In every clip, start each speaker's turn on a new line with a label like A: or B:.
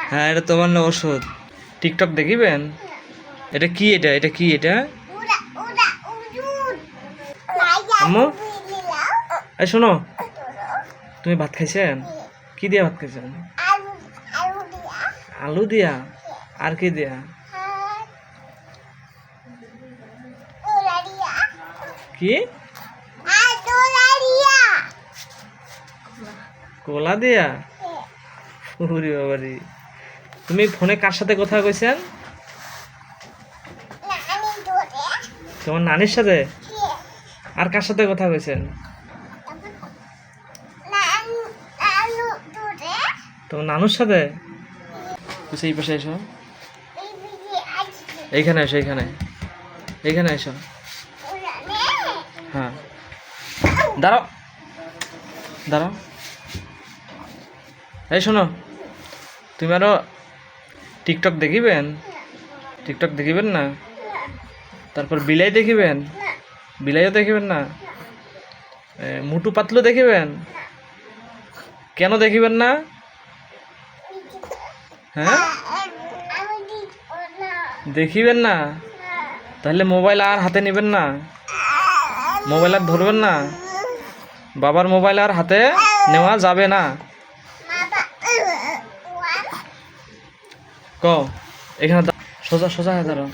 A: হ্যাঁ, এটা তোমার না ওষুধ। টিকটক দেখিবেন? এটা কি? এটা কি? এটা আম্মু, এই শোনো, তুমি ভাত খাইছেন? কি দিয়া ভাত খাইছেন? আলু দিয়া? আর কি দিয়া? কি? কোলা দিয়া? ওরে বাবারে, তুমি ফোনে কার সাথে কথা কইছেন? তোমার নানির সাথে? আর কার সাথে কথা কইছেন? তোমার নানুর সাথে? এই পাশে এসো, এইখানে এসো, এইখানে এসো। হ্যাঁ, দাঁড়াও দাঁড়াও। এই শোনো, তুমি আরো টিকটক দেখিবেন? টিকটক দেখিবেন না? তারপর বিলাই দেখিবেন? বিলাইও দেখিবেন না? মুটু পাতলু দেখিবেন? কেন দেখিবেন না? হ্যাঁ, দেখিবেন না? তাহলে মোবাইল আর হাতে নেবেন না? মোবাইল আর ধরবেন না? বাবার মোবাইল আর হাতে নেওয়া যাবে না। ক এখানে সোজা সোজা হয়ে দাঁড়াও।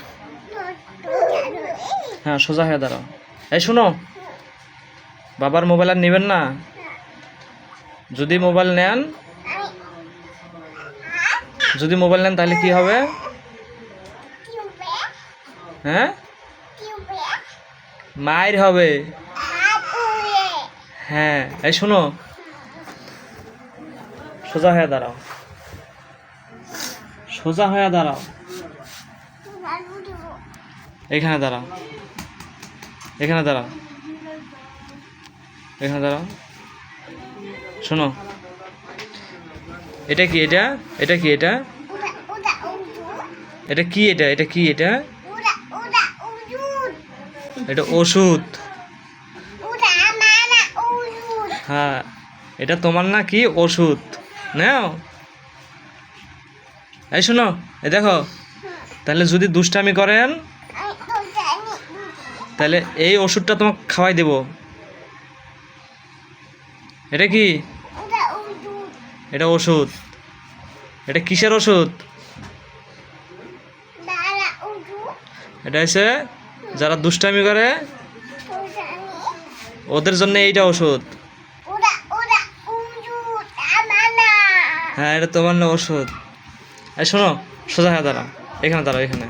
A: হ্যাঁ, সোজা হয়ে দাঁড়াও। এই শোনো, বাবার মোবাইল আর নেবেন না। যদি মোবাইল নেন তাহলে কি হবে? হ্যাঁ, মায়ের হবে। হ্যাঁ, এই শোনো, সোজা হয়ে দাঁড়াও, সোজা হয়ে দাঁড়াও। এখানে দাঁড়াও, এখানে দাঁড়াও, এখানে দাঁড়াও। শোনো, এটা কি? এটা কি? এটা কি? এটা কি? এটা ওষুধ। হ্যাঁ, এটা তোমার না কি ওষুধ নাও। এই শোনো, এই দেখো, তাহলে যদি দুষ্টামি করেন তাহলে এই ওষুধটা তোমাকে খাওয়াই দেব। এটা কি? এটা ওষুধ। এটা কিসের ওষুধ? এটা হচ্ছে যারা দুষ্টামি করে ওদের জন্য এইটা ওষুধ। হ্যাঁ, এটা তোমার না ওষুধ। এই শোনো, সোজা হয়ে দাঁড়াও, এখানে দাঁড়াও, এখানে।